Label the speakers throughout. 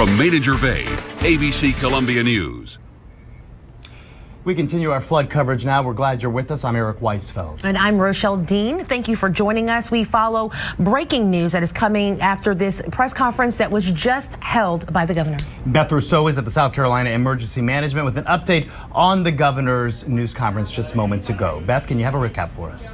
Speaker 1: From Main Gervais, ABC Columbia News.
Speaker 2: We continue our flood coverage now. We're glad you're with us. I'm Eric Weisfeld.
Speaker 3: And I'm Rochelle Dean. Thank you for joining us. We follow breaking news that is coming after this press conference that was just held by the governor.
Speaker 2: Beth Rousseau is at the South Carolina Emergency Management with an update on the governor's news conference just moments ago. Beth, can you have a recap for us?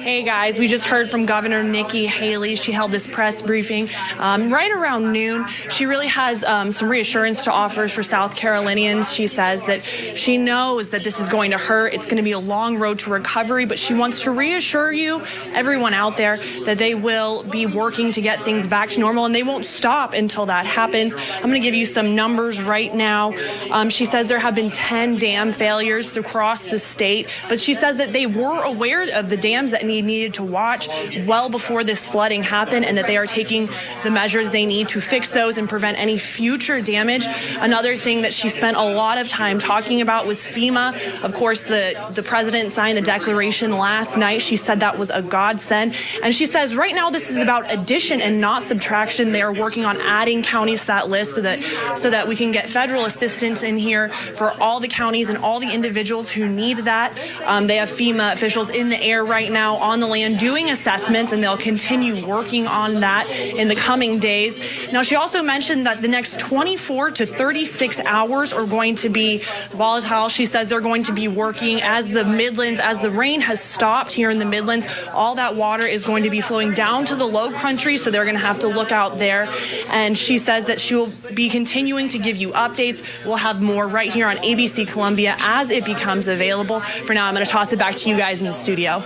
Speaker 4: Hey guys, we just heard from Governor Nikki Haley. She held this press briefing right around noon. She really has some reassurance to offer for South Carolinians. She says that she knows that this is going to hurt. It's going to be a long road to recovery, but she wants to reassure you, everyone out there, that they will be working to get things back to normal and they won't stop until that happens. I'm going to give you some numbers right now. She says there have been 10 dam failures across the state, but she says that they were aware of the dams that needed to watch well before this flooding happened and that they are taking the measures they need to fix those and prevent any future damage. Another thing that she spent a lot of time talking about was FEMA. Of course, the president signed the declaration last night. She said that was a godsend. And she says right now this is about addition and not subtraction. They are working on adding counties to that list so that we can get federal assistance in here for all the counties and all the individuals who need that. They have FEMA officials in the air right now on the land doing assessments, and they'll continue working on that in the coming days. Now, she also mentioned that the next 24 to 36 hours are going to be volatile. She says they're going to be working as the Midlands, as the rain has stopped here in the Midlands, all that water is going to be flowing down to the low country, so they're going to have to look out there. And she says that she will be continuing to give you updates. We'll have more right here on ABC Columbia as it becomes available. For now, I'm going to toss it back to you guys in the studio.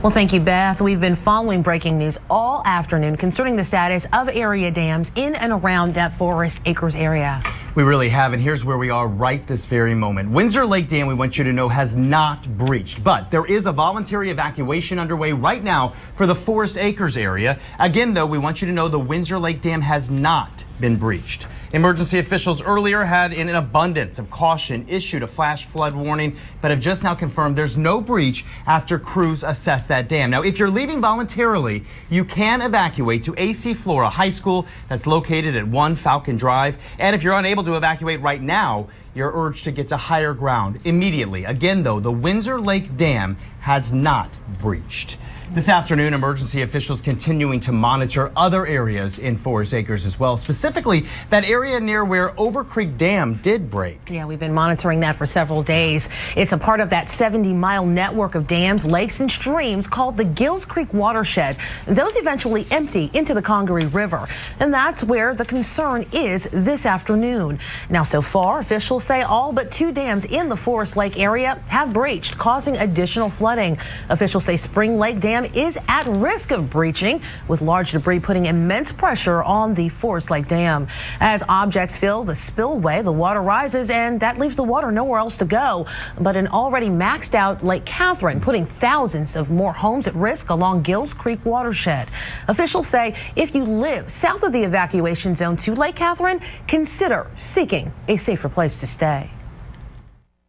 Speaker 3: Well, thank you, Beth. We've been following breaking news all afternoon concerning the status of area dams in and around that Forest Acres area.
Speaker 2: We really have, and here's where we are right this very moment. Windsor Lake Dam, we want you to know, has not breached, but there is a voluntary evacuation underway right now for the Forest Acres area. Again, though, we want you to know the Windsor Lake Dam has not been breached. Emergency officials earlier had, in an abundance of caution, issued a flash flood warning, but have just now confirmed there's no breach after crews assess that dam. Now, if you're leaving voluntarily, you can evacuate to AC Flora High School that's located at 1 Falcon Drive. And if you're unable to evacuate right now, you're urged to get to higher ground immediately. Again, though, the Windsor Lake Dam has not breached. This afternoon, emergency officials continuing to monitor other areas in Forest Acres as well, specifically that area near where Over Creek Dam did break.
Speaker 3: Yeah, we've been monitoring that for several days. It's a part of that 70-mile network of dams, lakes, and streams called the Gills Creek Watershed. Those eventually empty into the Congaree River, and that's where the concern is this afternoon. Now, so far, officials say all but 2 dams in the Forest Lake area have breached, causing additional flooding. Officials say Spring Lake Dam is at risk of breaching, with large debris putting immense pressure on the Forest Lake Dam. As objects fill the spillway, the water rises, and that leaves the water nowhere else to go but an already maxed out Lake Catherine, putting thousands of more homes at risk along Gills Creek Watershed. Officials say if you live south of the evacuation zone to Lake Catherine, consider seeking a safer place to stay.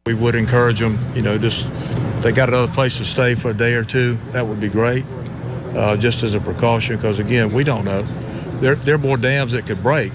Speaker 5: We would encourage them, just if they got another place to stay for a day or two, that would be great, just as a precaution, because again, we don't know. There are more dams that could break.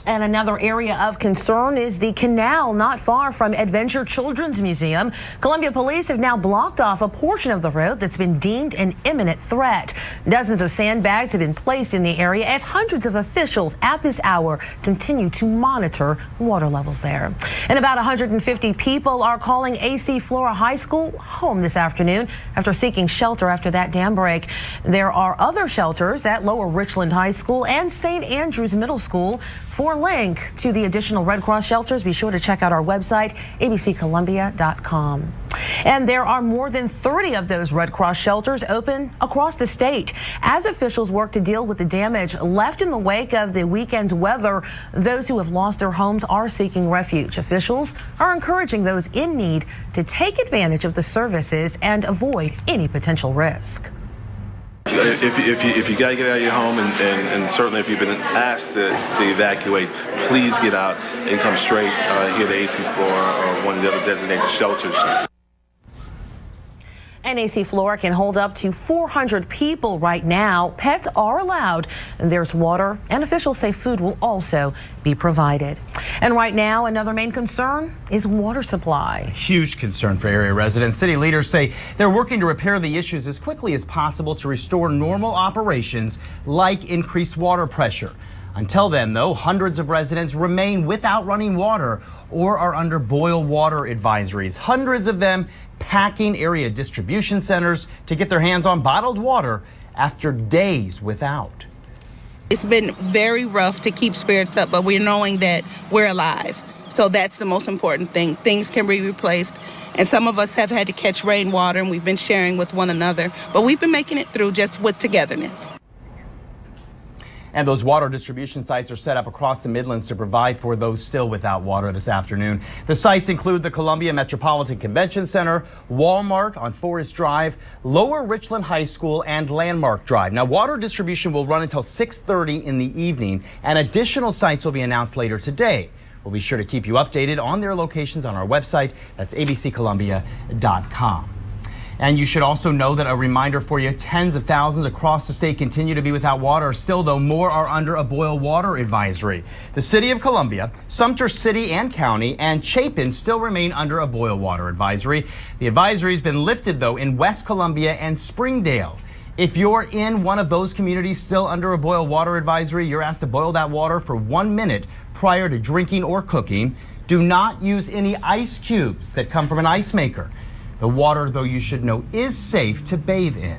Speaker 3: And another area of concern is the canal not far from Adventure Children's Museum. Columbia police have now blocked off a portion of the road that's been deemed an imminent threat. Dozens of sandbags have been placed in the area as hundreds of officials at this hour continue to monitor water levels there. And about 150 people are calling AC Flora High School home this afternoon after seeking shelter after that dam break. There are other shelters at Lower Richland High School and St. Andrews Middle School. For a link to the additional Red Cross shelters, be sure to check out our website, abccolumbia.com. And there are more than 30 of those Red Cross shelters open across the state. As officials work to deal with the damage left in the wake of the weekend's weather, those who have lost their homes are seeking refuge. Officials are encouraging those in need to take advantage of the services and avoid any potential risk.
Speaker 6: If you got to get out of your home, and certainly if you've been asked to evacuate, please get out and come straight here to AC Flora or one of the other designated shelters.
Speaker 3: An AC Flora can hold up to 400 people right now. Pets are allowed. There's water, and officials say food will also be provided. And right now, another main concern is water supply.
Speaker 2: Huge concern for area residents. City leaders say they're working to repair the issues as quickly as possible to restore normal operations like increased water pressure. Until then, though, hundreds of residents remain without running water or are under boil water advisories. Hundreds of them packing area distribution centers to get their hands on bottled water after days without.
Speaker 7: It's been very rough to keep spirits up, but we're knowing that we're alive. So that's the most important thing. Things can be replaced. And some of us have had to catch rainwater, and we've been sharing with one another. But we've been making it through just with togetherness.
Speaker 2: And those water distribution sites are set up across the Midlands to provide for those still without water this afternoon. The sites include the Columbia Metropolitan Convention Center, Walmart on Forest Drive, Lower Richland High School, and Landmark Drive. Now, water distribution will run until 6:30 in the evening, and additional sites will be announced later today. We'll be sure to keep you updated on their locations on our website. That's abccolumbia.com. And you should also know that a reminder for you, tens of thousands across the state continue to be without water. Still, though, more are under a boil water advisory. The city of Columbia, Sumter City and County, and Chapin still remain under a boil water advisory. The advisory has been lifted, though, in West Columbia and Springdale. If you're in one of those communities still under a boil water advisory, you're asked to boil that water for 1 minute prior to drinking or cooking. Do not use any ice cubes that come from an ice maker. The water, though, you should know, is safe to bathe in.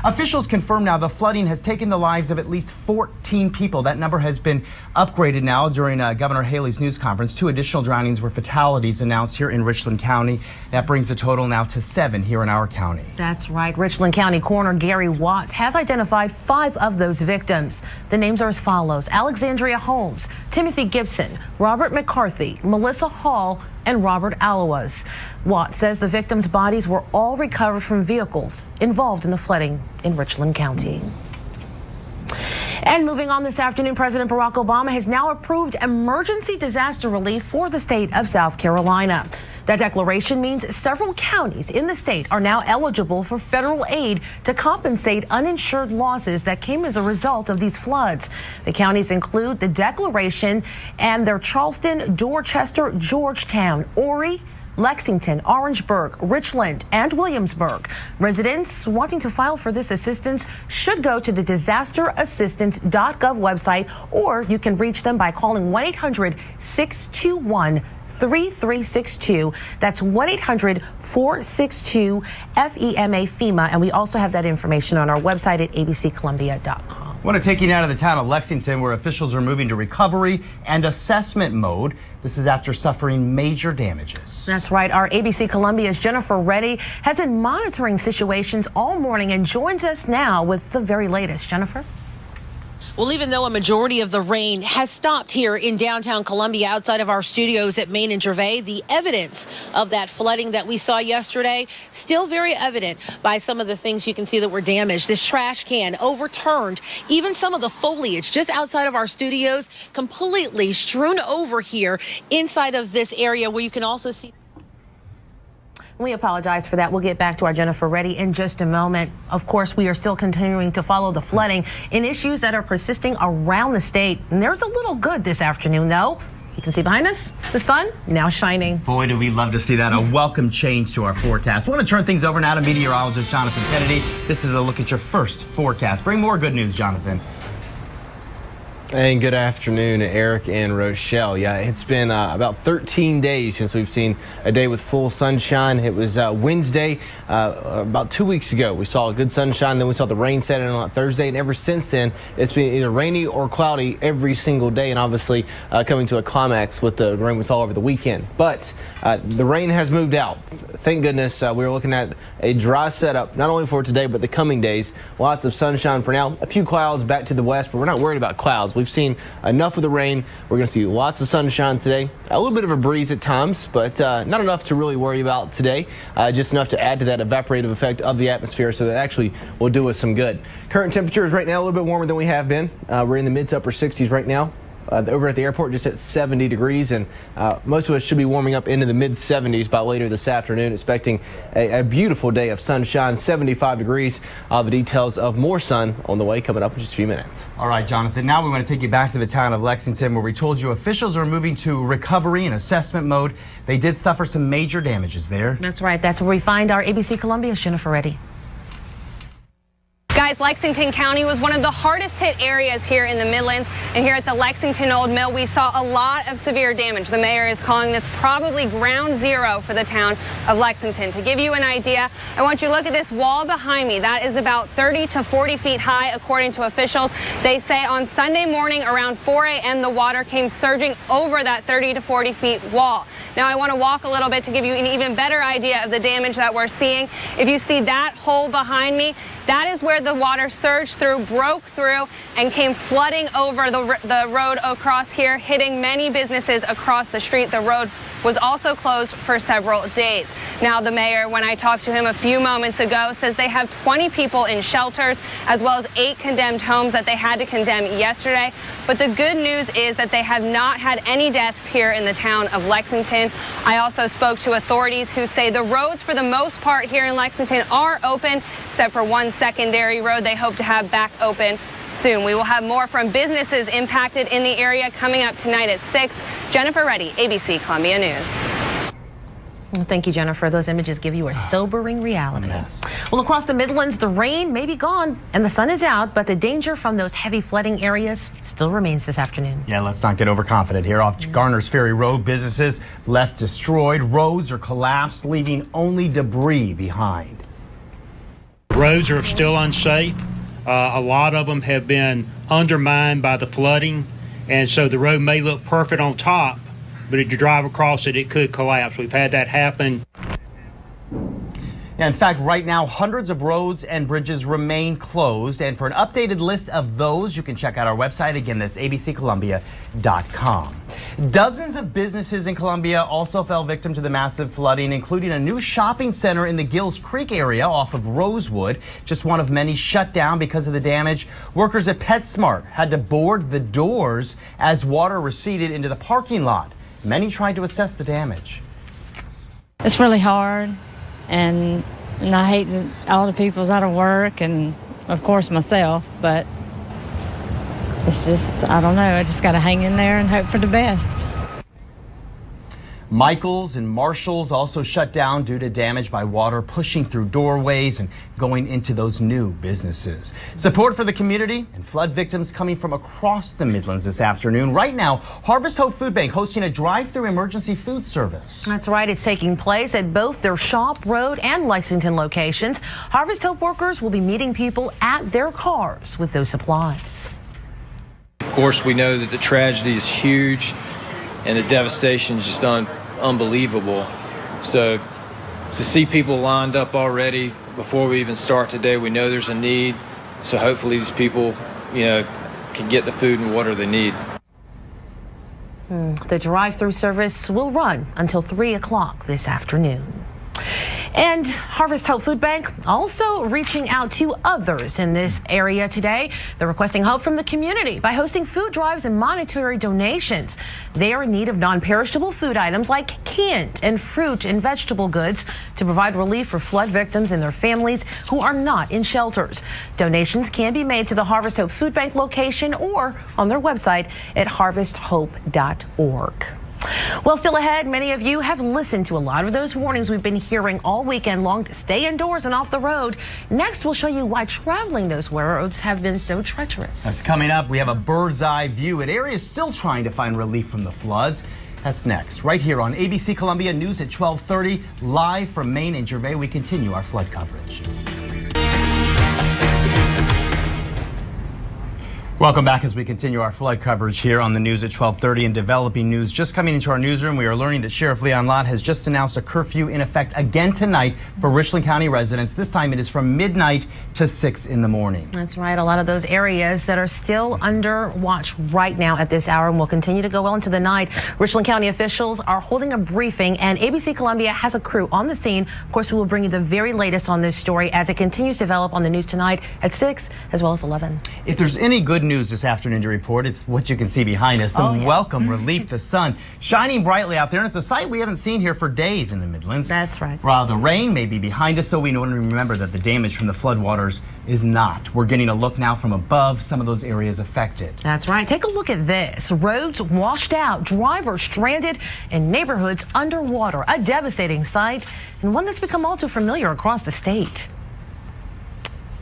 Speaker 2: Officials confirm now the flooding has taken the lives of at least 14 people. That number has been upgraded now during Governor Haley's news conference. 2 additional drownings were fatalities announced here in Richland County. That brings the total now to 7 here in our county.
Speaker 3: That's right. Richland County Coroner Gary Watts has identified 5 of those victims. The names are as follows: Alexandria Holmes, Timothy Gibson, Robert McCarthy, Melissa Hall, and Robert Alawas. Watts says the victims' bodies were all recovered from vehicles involved in the flooding in Richland County. And moving on this afternoon, President Barack Obama has now approved emergency disaster relief for the state of South Carolina. That declaration means several counties in the state are now eligible for federal aid to compensate uninsured losses that came as a result of these floods. The counties include the declaration and their Charleston, Dorchester, Georgetown, Horry, Lexington, Orangeburg, Richland, and Williamsburg. Residents wanting to file for this assistance should go to the disasterassistance.gov website, or you can reach them by calling 1-800-621-3362. That's 1-800-462-FEMA, and we also have that information on our website at abccolumbia.com.
Speaker 2: I want to take you now to the town of Lexington, where officials are moving to recovery and assessment mode. This is after suffering major damages.
Speaker 3: That's right. Our ABC Columbia's Jennifer Reddy has been monitoring situations all morning and joins us now with the very latest. Jennifer?
Speaker 8: Well, even though a majority of the rain has stopped here in downtown Columbia outside of our studios at Main and Gervais, the evidence of that flooding that we saw yesterday still very evident by some of the things you can see that were damaged. This trash can overturned, even some of the foliage just outside of our studios completely strewn over here inside of this area where you can also see.
Speaker 3: We apologize for that. We'll get back to our Jennifer Reddy in just a moment. Of course, we are still continuing to follow the flooding in issues that are persisting around the state. And there's a little good this afternoon, though. You can see behind us, the sun now shining.
Speaker 2: Boy, do we love to see that. A welcome change to our forecast. I want to turn things over now to meteorologist Jonathan Kennedy. This is a look at your first forecast. Bring more good news, Jonathan.
Speaker 9: And good afternoon, Eric and Rochelle. Yeah, it's been about 13 days since we've seen a day with full sunshine. It was Wednesday, about 2 weeks ago. We saw good sunshine, then we saw the rain set in on Thursday, and ever since then, it's been either rainy or cloudy every single day, and obviously coming to a climax with the rain we saw over the weekend. But the rain has moved out. Thank goodness. We were looking at a dry setup, not only for today, but the coming days. Lots of sunshine for now. A few clouds back to the west, but we're not worried about clouds. We've seen enough of the rain. We're going to see lots of sunshine today. A little bit of a breeze at times, but not enough to really worry about today. Just enough to add to that evaporative effect of the atmosphere, so that actually will do us some good. Current temperature is right now a little bit warmer than we have been. We're in the mid to upper 60s right now. over at the airport just at 70 degrees, and most of us should be warming up into the mid-70s by later this afternoon, expecting a beautiful day of sunshine, 75 degrees. All the details of more sun on the way coming up in just a few minutes.
Speaker 2: All right, Jonathan, now we want to take you back to the town of Lexington, where we told you officials are moving to recovery and assessment mode. They did suffer some major damages there.
Speaker 3: That's right. That's where we find our ABC Columbia's Jennifer Reddy.
Speaker 10: Guys, Lexington County was one of the hardest hit areas here in the Midlands, and here at the Lexington Old Mill we saw a lot of severe damage. The mayor is calling this probably ground zero for the town of Lexington. To give you an idea, I want you to look at this wall behind me. That is about 30 to 40 feet high according to officials. They say on Sunday morning around 4 a.m. the water came surging over that 30 to 40 feet wall. Now I want to walk a little bit to give you an even better idea of the damage that we're seeing. If you see that hole behind me, that is where the water surged through, broke through, and came flooding over the road across here, hitting many businesses across the street. The road was also closed for several days. Now, the mayor, when I talked to him a few moments ago, says they have 20 people in shelters, as well as 8 condemned homes that they had to condemn yesterday. But the good news is that they have not had any deaths here in the town of Lexington. I also spoke to authorities who say the roads, for the most part here in Lexington, are open, except for one secondary road they hope to have back open soon. We will have more from businesses impacted in the area coming up tonight at 6. Jennifer Reddy, ABC Columbia News.
Speaker 3: Thank you, Jennifer. Those images give you a sobering reality.
Speaker 2: Yes.
Speaker 3: Well, across the Midlands, the rain may be gone and the sun is out, but the danger from those heavy flooding areas still remains this afternoon.
Speaker 2: Yeah, let's not get overconfident here. Off Garner's Ferry Road, businesses left destroyed. Roads are collapsed, leaving only debris behind.
Speaker 11: Roads are still unsafe. A lot of them have been undermined by the flooding, and so the road may look perfect on top, but if you drive across it, it could collapse. We've had that happen.
Speaker 2: Yeah, in fact, right now, hundreds of roads and bridges remain closed. And for an updated list of those, you can check out our website. Again, that's abccolumbia.com. Dozens of businesses in Columbia also fell victim to the massive flooding, including a new shopping center in the Gills Creek area off of Rosewood, just one of many shut down because of the damage. Workers at PetSmart had to board the doors as water receded into the parking lot. Many tried to assess the damage.
Speaker 12: It's really hard, and I hate that all the people's out of work, and of course myself, but it's just, I don't know, I just got to hang in there and hope for the best.
Speaker 2: Michael's and Marshall's also shut down due to damage by water pushing through doorways and going into those new businesses. Support for the community and flood victims coming from across the Midlands this afternoon. Right now, Harvest Hope Food Bank hosting a drive-through emergency food service.
Speaker 3: That's right. It's taking place at both their Shop Road and Lexington locations. Harvest Hope workers will be meeting people at their cars with those supplies.
Speaker 13: Of course, we know that the tragedy is huge and the devastation is just unbelievable. So to see people lined up already before we even start today, we know there's a need. So hopefully these people, can get the food and water they need.
Speaker 3: The drive-through service will run until 3 o'clock this afternoon. And Harvest Hope Food Bank also reaching out to others in this area today. They're requesting help from the community by hosting food drives and monetary donations. They are in need of non-perishable food items like canned and fruit and vegetable goods to provide relief for flood victims and their families who are not in shelters. Donations can be made to the Harvest Hope Food Bank location or on their website at harvesthope.org. Well, still ahead, many of you have listened to a lot of those warnings we've been hearing all weekend long to stay indoors and off the road. Next, we'll show you why traveling those roads have been so treacherous.
Speaker 2: That's coming up. We have a bird's eye view at areas still trying to find relief from the floods. That's next, right here on ABC Columbia News at 12:30, live from Maine and Gervais. We continue our flood coverage. Welcome back as we continue our flood coverage here on the news at 12:30. And developing news just coming into our newsroom, we are learning that Sheriff Leon Lott has just announced a curfew in effect again tonight for Richland County residents. This time it is from midnight to 6 in the morning.
Speaker 3: That's right. A lot of those areas that are still under watch right now at this hour and will continue to go well into the night. Richland County officials are holding a briefing, and ABC Columbia has a crew on the scene. Of course, we will bring you the very latest on this story as it continues to develop on the news tonight at 6 as well as 11.
Speaker 2: If there's any good news this afternoon to report. It's what you can see behind us. Some welcome relief. The sun shining brightly out there, and it's a sight we haven't seen here for days in the Midlands.
Speaker 3: That's right.
Speaker 2: While the rain may be behind us, though, we want to remember that the damage from the floodwaters is not. We're getting a look now from above some of those areas affected.
Speaker 3: That's right. Take a look at this. Roads washed out, drivers stranded, and neighborhoods underwater. A devastating sight, and one that's become all too familiar across the state.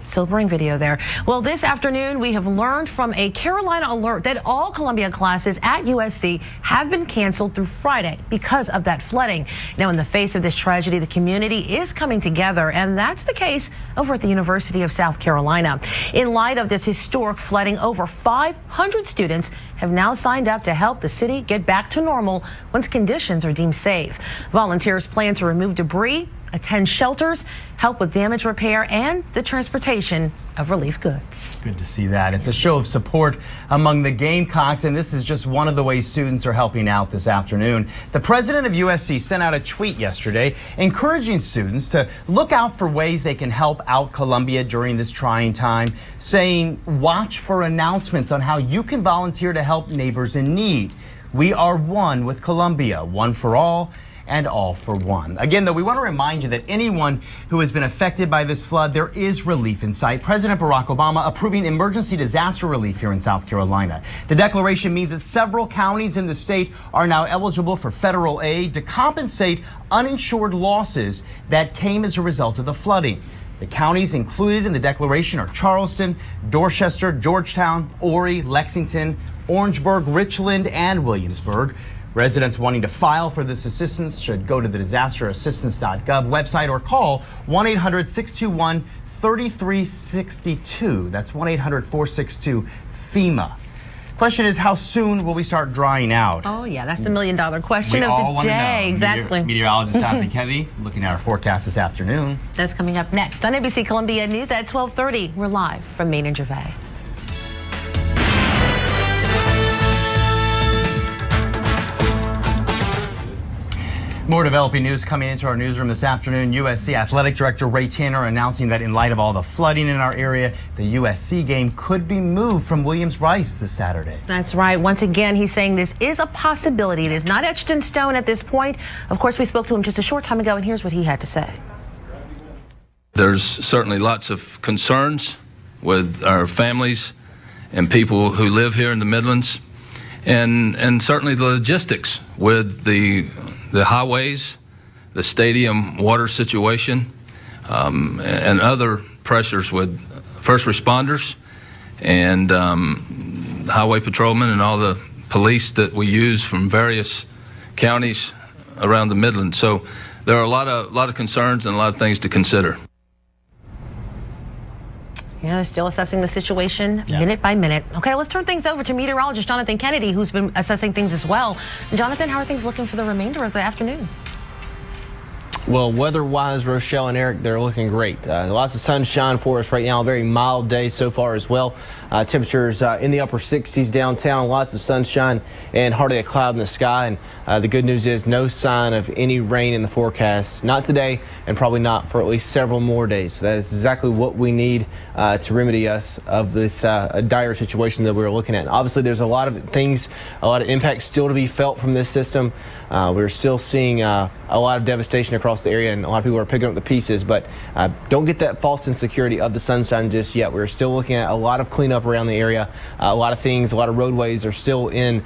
Speaker 3: Sobering video there. Well, this afternoon we have learned from a Carolina alert that all Columbia classes at USC have been canceled through Friday because of that flooding. Now, in the face of this tragedy, the community is coming together, and that's the case over at the University of South Carolina. In light of this historic flooding, over 500 students have now signed up to help the city get back to normal once conditions are deemed safe. Volunteers plan to remove debris, attend shelters, help with damage repair, and the transportation of relief goods.
Speaker 2: Good to see that. It's a show of support among the Gamecocks, and this is just one of the ways students are helping out this afternoon. The president of USC sent out a tweet yesterday encouraging students to look out for ways they can help out Columbia during this trying time, saying, watch for announcements on how you can volunteer to help neighbors in need. We are one with Columbia, one for all, and all for one. Again, though, we want to remind you that anyone who has been affected by this flood, there is relief in sight. President Barack Obama approving emergency disaster relief here in South Carolina. The declaration means that several counties in the state are now eligible for federal aid to compensate uninsured losses that came as a result of the flooding. The counties included in the declaration are Charleston, Dorchester, Georgetown, Horry, Lexington, Orangeburg, Richland, and Williamsburg. Residents wanting to file for this assistance should go to the disasterassistance.gov website or call 1-800-621-3362. That's 1-800-462-FEMA. Question is, how soon will we start drying out?
Speaker 3: Oh, yeah, that's the million-dollar question
Speaker 2: we
Speaker 3: of
Speaker 2: all
Speaker 3: the day. Exactly.
Speaker 2: Meteorologist Jonathan Kennedy looking at our forecast this afternoon.
Speaker 3: That's coming up next on ABC Columbia News at 12:30. We're live from Main and Gervais.
Speaker 2: More developing news coming into our newsroom this afternoon. USC Athletic Director Ray Tanner announcing that in light of all the flooding in our area, the USC game could be moved from Williams-Brice this Saturday.
Speaker 3: That's right. Once again, he's saying this is a possibility. It is not etched in stone at this point. Of course, we spoke to him just a short time ago, and here's what he had to say.
Speaker 14: There's certainly lots of concerns with our families and people who live here in the Midlands, and certainly the logistics with the highways, the stadium water situation, and other pressures with first responders and highway patrolmen and all the police that we use from various counties around the Midlands. So there are a lot of concerns and a lot of things to consider.
Speaker 3: Yeah, they're still assessing the situation minute by minute. Okay, let's turn things over to meteorologist Jonathan Kennedy, who's been assessing things as well. Jonathan, how are things looking for the remainder of the afternoon?
Speaker 9: Well, weather-wise, Rochelle and Eric, they're looking great. Lots of sunshine for us right now. A very mild day so far as well. Temperatures in the upper 60s downtown. Lots of sunshine and hardly a cloud in the sky. And the good news is no sign of any rain in the forecast. Not today, and probably not for at least several more days. So that is exactly what we need to remedy us of this dire situation that we're looking at. Obviously, there's a lot of things, a lot of impact still to be felt from this system. We're still seeing a lot of devastation across the area, and a lot of people are picking up the pieces, but don't get that false insecurity of the sunshine just yet. We're still looking at a lot of cleanup around the area. A lot of things, a lot of roadways are still in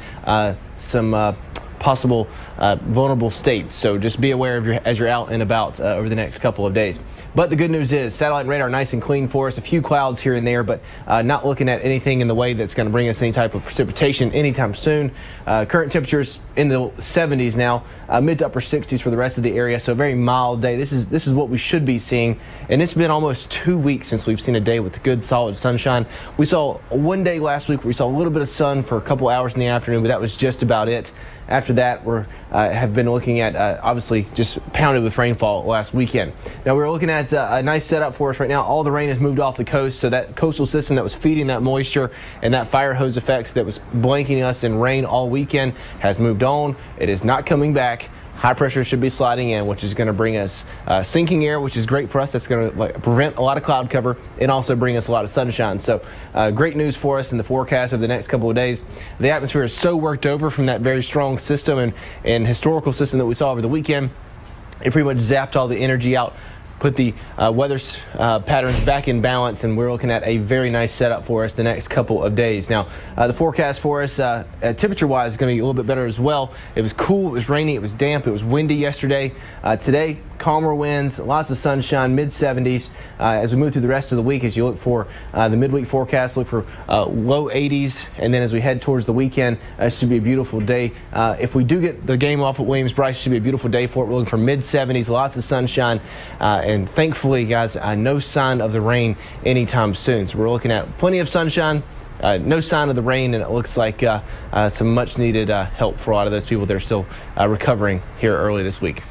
Speaker 9: some possible vulnerable states. So just be aware of as you're out and about over the next couple of days. But the good news is satellite and radar nice and clean for us. A few clouds here and there, but not looking at anything in the way that's going to bring us any type of precipitation anytime soon. Current temperatures in the 70s now, mid to upper 60s for the rest of the area. So a very mild day. This is what we should be seeing. And it's been almost 2 weeks since we've seen a day with good solid sunshine. We saw one day last week where we saw a little bit of sun for a couple hours in the afternoon, but that was just about it. After that, we have been looking at obviously just pounded with rainfall last weekend. Now we're looking at a nice setup for us right now. All the rain has moved off the coast, so that coastal system that was feeding that moisture and that fire hose effect that was blanking us in rain all weekend has moved on. It is not coming back. high pressure should be sliding in, which is going to bring us sinking air, which is great for us. That's going to prevent a lot of cloud cover and also bring us a lot of sunshine. So great news for us in the forecast of the next couple of days. The atmosphere is so worked over from that very strong system and historical system that we saw over the weekend. It pretty much zapped all the energy out, put the weather patterns back in balance, and we're looking at a very nice setup for us the next couple of days. Now, the forecast for us, temperature-wise, is going to be a little bit better as well. It was cool, it was rainy, it was damp, it was windy yesterday. Today, calmer winds, lots of sunshine, mid-70s. As we move through the rest of the week, as you look for the midweek forecast, look for low 80s, and then as we head towards the weekend, it should be a beautiful day. If we do get the game off at Williams-Brice, it should be a beautiful day for it. We're looking for mid-70s, lots of sunshine, and thankfully, guys, no sign of the rain anytime soon. So we're looking at plenty of sunshine, no sign of the rain, and it looks like some much-needed help for a lot of those people that are still recovering here early this week.